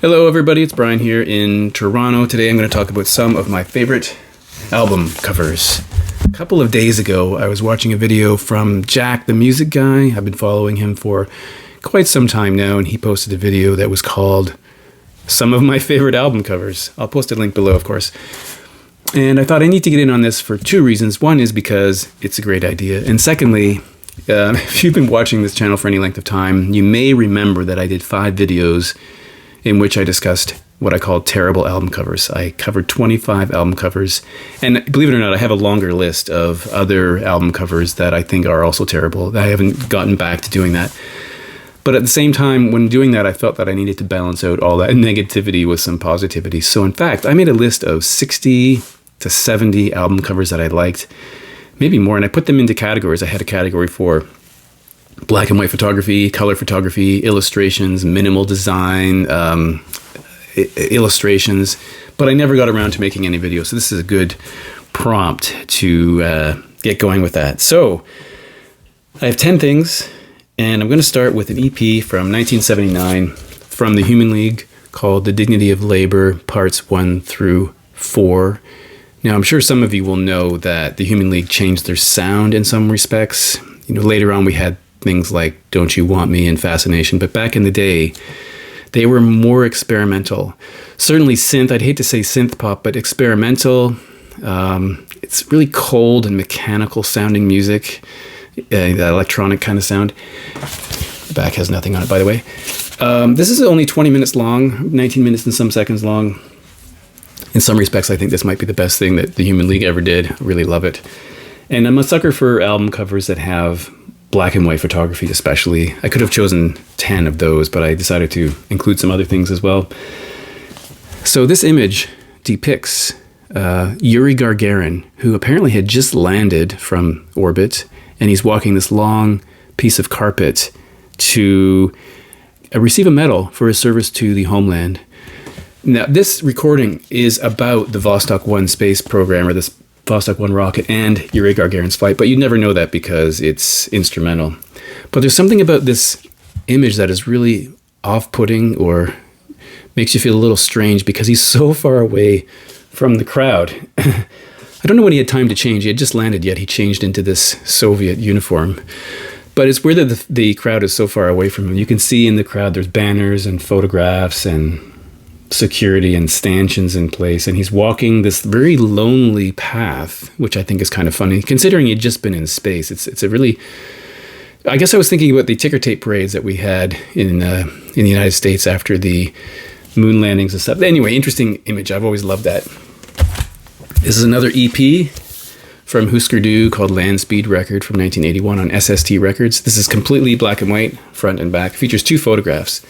Hello, everybody. It's Brian here in Toronto. Today I'm going to talk about some of my favorite album covers. A couple of days ago, I was watching a video from Jack, the music guy. I've been following him for quite some time now, and he posted a video that was called Some of My Favorite Album Covers. I'll post a link below, of course. And I thought I need to get in on this for two reasons. One is because it's a great idea. And secondly, if you've been watching this channel for any length of time, you may remember that I did 5 videos in which I discussed what I call terrible album covers. I covered 25 album covers, and believe it or not, I have a longer list of other album covers that I think are also terrible. I haven't gotten back to doing that. But at the same time, when doing that, I felt that I needed to balance out all that negativity with some positivity. So in fact, I made a list of 60 to 70 album covers that I liked, maybe more, and I put them into categories. I had a category for black and white photography, color photography, illustrations, minimal design, illustrations, but I never got around to making any videos. So this is a good prompt to get going with that. So I have 10 things, and I'm going to start with an EP from 1979 from the Human League called The Dignity of Labor, Parts 1 through 4. Now, I'm sure some of you will know that the Human League changed their sound in some respects. You know, later on we had things like Don't You Want Me and Fascination, but back in the day, they were more experimental. Certainly synth, I'd hate to say synth pop, but experimental. It's really cold and mechanical sounding music, the electronic kind of sound. The back has nothing on it, by the way. This is only 20 minutes long, 19 minutes and some seconds long. In some respects, I think this might be the best thing that the Human League ever did. I really love it. And I'm a sucker for album covers that have black and white photography especially. I could have chosen 10 of those, but I decided to include some other things as well. So this image depicts Yuri Gagarin, who apparently had just landed from orbit, and he's walking this long piece of carpet to receive a medal for his service to the homeland. Now, this recording is about the Vostok 1 space program, or this Vostok 1 rocket, and Yuri Gagarin's flight, but you'd never know that because it's instrumental. But there's something about this image that is really off-putting or makes you feel a little strange because he's so far away from the crowd. I don't know when he had time to change. He had just landed, yet he changed into this Soviet uniform. But it's weird that the crowd is so far away from him. You can see in the crowd there's banners and photographs and security and stanchions in place, and he's walking this very lonely path, which I think is kind of funny considering he'd just been in space. It's a really, I guess I was thinking about the ticker tape parades that we had in the United States after the moon landings and stuff. Anyway, interesting image. I've always loved that. This is another EP from Husker Du called Land Speed Record from 1981 on SST Records. This is completely black and white, front and back. Features 2 photographs.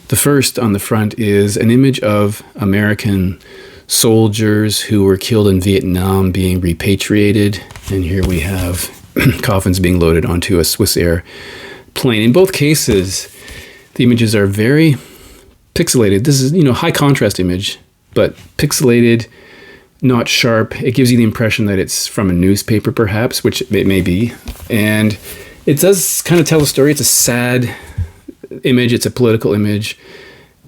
The first on the front is an image of American soldiers who were killed in Vietnam being repatriated. And here we have coffins being loaded onto a Swissair plane. In both cases, the images are very pixelated. This is, high contrast image, but pixelated, not sharp. It gives you the impression that it's from a newspaper, perhaps, which it may be. And it does kind of tell a story. It's a sad image, it's a political image,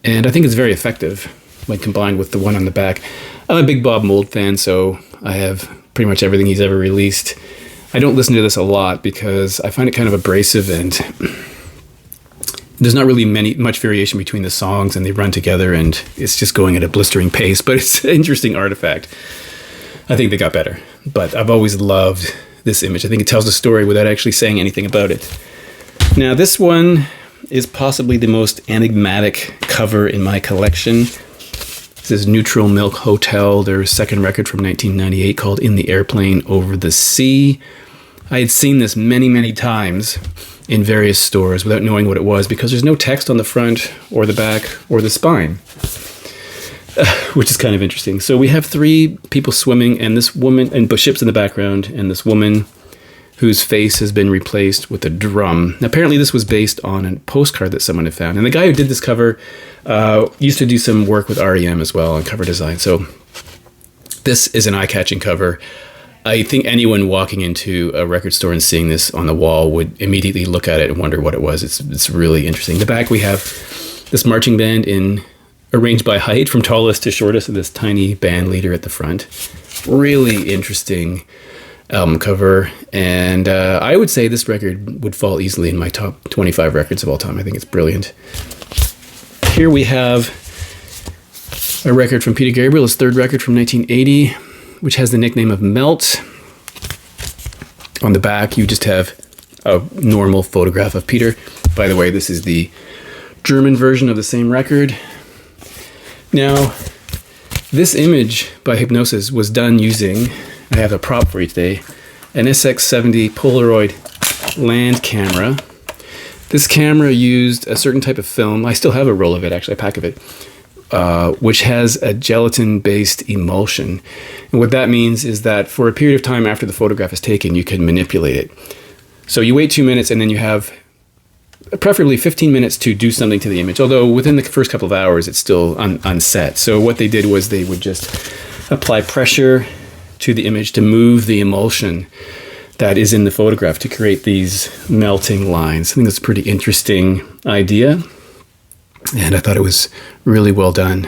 and I think it's very effective when combined with the one on the back. I'm a big Bob Mould fan, so I have pretty much everything he's ever released. I don't listen to this a lot because I find it kind of abrasive, and there's not really much variation between the songs, and they run together, and it's just going at a blistering pace, but it's an interesting artifact. I think they got better, but I've always loved this image. I think it tells a story without actually saying anything about it. Now, this one is possibly the most enigmatic cover in my collection. This is Neutral Milk Hotel, their second record from 1998 called In the Airplane Over the Sea. I had seen this many, many times in various stores without knowing what it was because there's no text on the front or the back or the spine, which is kind of interesting. So we have 3 people swimming, and this woman, and ships in the background, and this woman whose face has been replaced with a drum. Now, apparently this was based on a postcard that someone had found. And the guy who did this cover used to do some work with REM as well on cover design. So this is an eye-catching cover. I think anyone walking into a record store and seeing this on the wall would immediately look at it and wonder what it was. It's really interesting. In the back we have this marching band in arranged by height from tallest to shortest of this tiny band leader at the front. Really interesting album cover, and I would say this record would fall easily in my top 25 records of all time. I think it's brilliant. Here we have a record from Peter Gabriel, his third record from 1980, which has the nickname of Melt. On the back, you just have a normal photograph of Peter. By the way, this is the German version of the same record. Now, this image by Hipgnosis was done using, I have a prop for you today, an SX70 Polaroid land camera. This camera used a certain type of film. I still have a roll of it, actually, a pack of it, which has a gelatin-based emulsion. And what that means is that for a period of time after the photograph is taken, you can manipulate it. So you wait 2 minutes and then you have preferably 15 minutes to do something to the image, although within the first couple of hours it's still unset. So what they did was they would just apply pressure to the image to move the emulsion that is in the photograph to create these melting lines. I think that's a pretty interesting idea, and I thought it was really well done.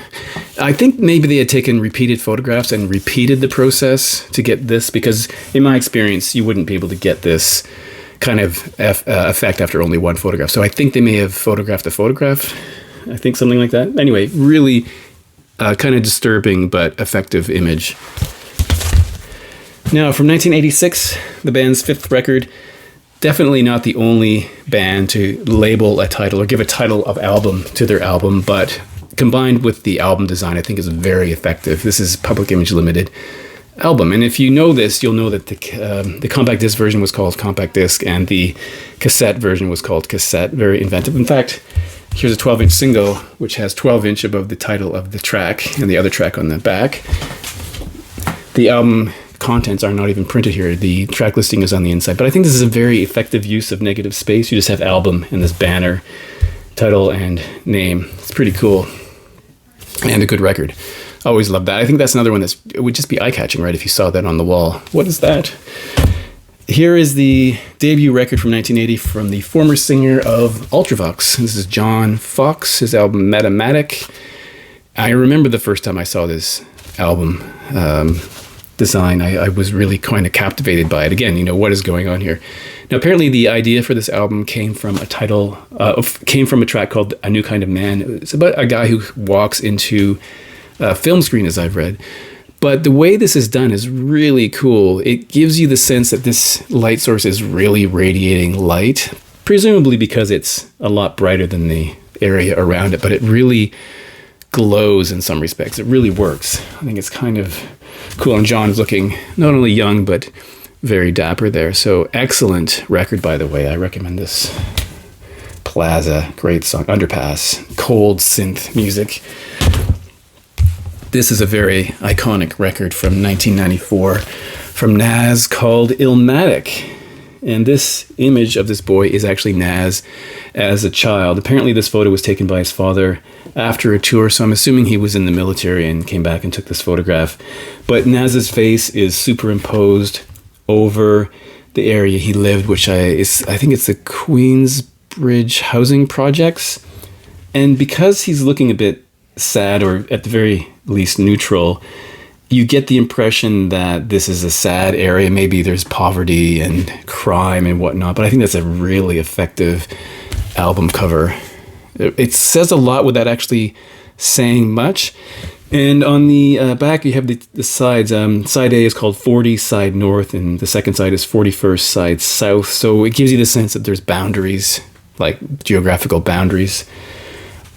I think maybe they had taken repeated photographs and repeated the process to get this, because in my experience you wouldn't be able to get this kind of effect after only one photograph. So I think they may have photographed the photograph. I think something like that. Anyway, really kind of disturbing but effective image. Now, from 1986, the band's fifth record. Definitely not the only band to label a title or give a title of album to their album, but combined with the album design, I think is very effective. This is Public Image Limited album, and if you know this, you'll know that the compact disc version was called compact disc and the cassette version was called cassette. Very inventive. In fact, here's a 12-inch single which has 12-inch above the title of the track and the other track on the back. The album contents are not even printed here. The track listing is on the inside, but I think this is a very effective use of negative space. You just have album and this banner, title and name. It's pretty cool and a good record. Always love that. I think that's another one it would just be eye-catching, right, if you saw that on the wall. What is that? Here is the debut record from 1980 from the former singer of Ultravox. This is John Fox, his album Metamatic. I remember the first time I saw this album design, I was really kind of captivated by it. Again, what is going on here? Now, apparently the idea for this album came from a track called A New Kind of Man. It's about a guy who walks into film screen, as I've read, but the way this is done is really cool. It gives you the sense that this light source is really radiating light, presumably because it's a lot brighter than the area around it, but it really glows in some respects. It really works. I think it's kind of cool, and John's looking not only young but very dapper there. So excellent record, by the way. I recommend this. Plaza, great song. Underpass, cold synth music. This is a very iconic record from 1994 from Nas called Illmatic. And this image of this boy is actually Nas as a child. Apparently this photo was taken by his father after a tour, so I'm assuming he was in the military and came back and took this photograph. But Nas's face is superimposed over the area he lived, which I think it's the Queensbridge housing projects. And because he's looking a bit sad, or at the very least neutral, you get the impression that this is a sad area. Maybe there's poverty and crime and whatnot, but I think that's a really effective album cover. It says a lot without actually saying much. And on the back, you have the sides. Side A is called 40 Side North, and the second side is 41st Side South. So it gives you the sense that there's boundaries, like geographical boundaries.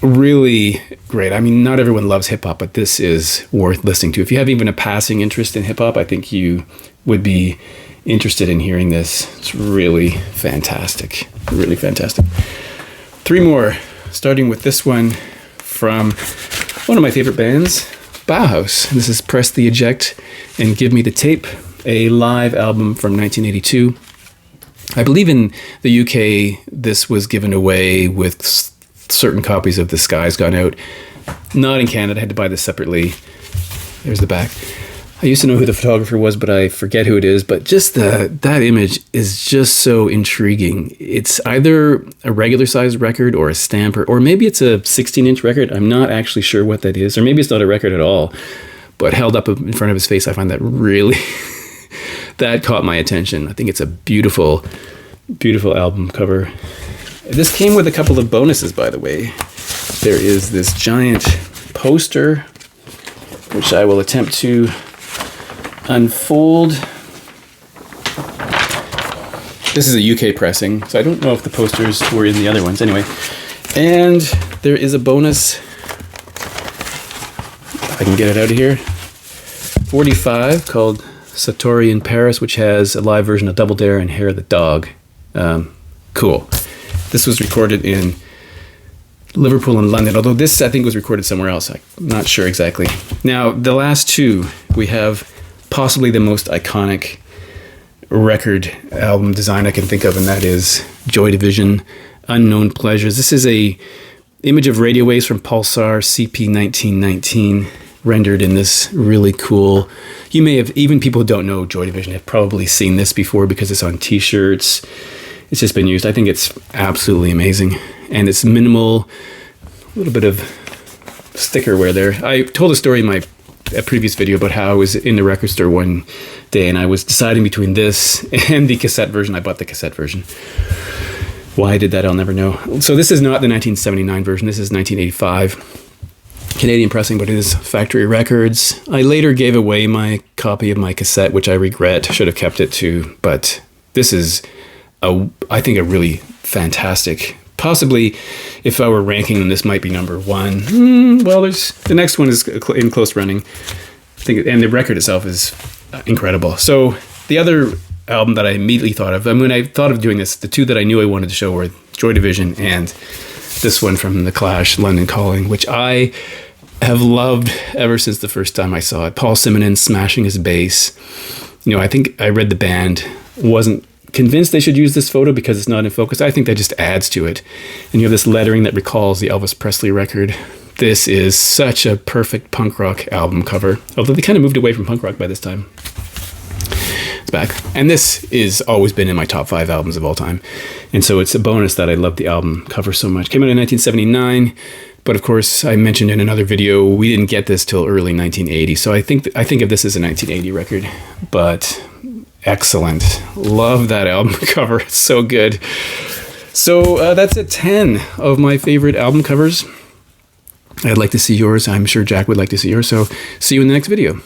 Really great. I mean, not everyone loves hip-hop, but this is worth listening to. If you have even a passing interest in hip-hop, I think you would be interested in hearing this. It's really fantastic. Really fantastic. Three more, starting with this one from one of my favorite bands, Bauhaus. This is Press the Eject and Give Me the Tape, a live album from 1982. I believe in the UK, this was given away with certain copies of The Sky's Gone Out. Not in Canada. I had to buy this separately. There's the back. I used to know who the photographer was, but I forget who it is. But just that image is just so intriguing. It's either a regular size record or a stamper, or maybe it's a 16-inch record. I'm not actually sure what that is, or maybe it's not a record at all. But held up in front of his face, I find that really, that caught my attention. I think it's a beautiful, beautiful album cover. This came with a couple of bonuses, by the way. There is this giant poster, which I will attempt to unfold. This is a UK pressing, so I don't know if the posters were in the other ones. Anyway, and there is a bonus. If I can get it out of here. 45 called Satori in Paris, which has a live version of Double Dare and Hair of the Dog. Cool. This was recorded in Liverpool and London, although this I think was recorded somewhere else. I'm not sure exactly. Now, the last two, we have possibly the most iconic record album design I can think of, and that is Joy Division, Unknown Pleasures. This is a image of radio waves from Pulsar CP1919, rendered in this really cool, you may have, even people who don't know Joy Division have probably seen this before because it's on t-shirts. It's just been used. I think it's absolutely amazing. And it's minimal, a little bit of sticker wear there. I told a story in my previous video about how I was in the record store one day and I was deciding between this and the cassette version. I bought the cassette version. Why I did that, I'll never know. So this is not the 1979 version. This is 1985. Canadian pressing, but it is factory records. I later gave away my copy of my cassette, which I regret. Should have kept it too. But this is, I think, a really fantastic. Possibly, if I were ranking them, this might be number one. Well, the next one is in close running. I think, and the record itself is incredible. So the other album that I immediately thought of, and when I thought of doing this, the two that I knew I wanted to show were Joy Division and this one from The Clash, London Calling, which I have loved ever since the first time I saw it. Paul Simonon smashing his bass. You know, I think I read the band wasn't convinced they should use this photo because it's not in focus. I think that just adds to it. And you have this lettering that recalls the Elvis Presley record. This is such a perfect punk rock album cover, although they kind of moved away from punk rock by this time. It's back. And this is always been in my top 5 albums of all time. And so it's a bonus that I love the album cover so much. Came out in 1979, but of course I mentioned in another video, we didn't get this till early 1980. So I think of this as a 1980 record, but excellent. Love that album cover. It's so good. So that's it. 10 of my favorite album covers. I'd like to see yours. I'm sure Jack would like to see yours. So see you in the next video.